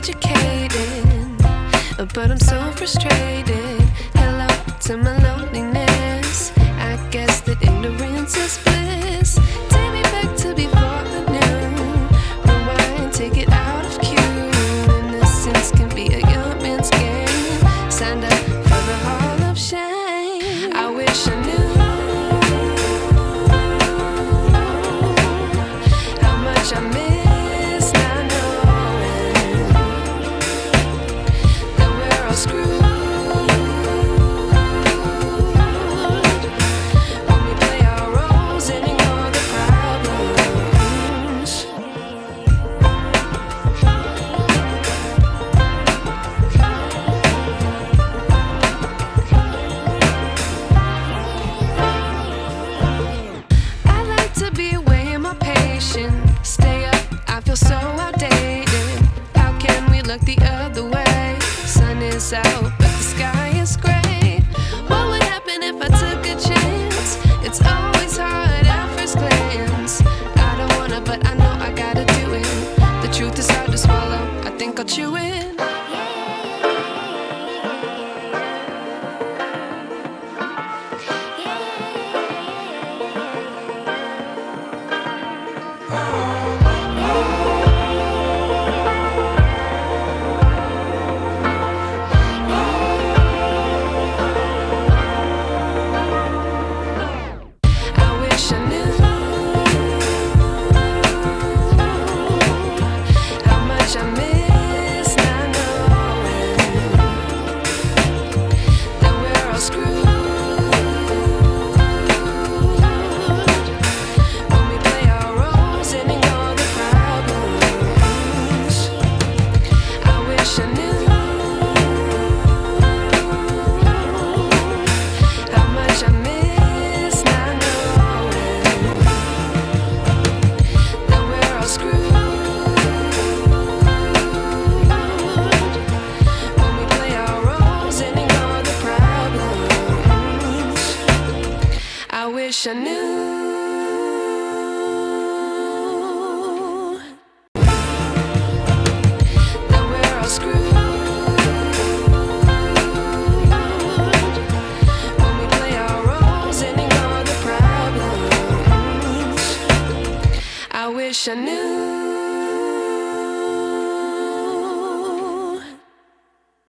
educated, but I'm so frustrated. Hello to my loneliness. I guess that ignorance is bliss. Take me back to before I knew. Rewind, take it out of cue. Innocence can be a young man's game. Signed up for the hall of shame. I wish I knew how much I miss not knowing that we're all screwed. Stay up, I feel so outdated. How can we look the other way? Sun is out, but the sky is gray. What would happen if I took a chance? It's always hard at first glance. I don't wanna, but I know I gotta do it. The truth is hard to swallow, I think I'll chew it.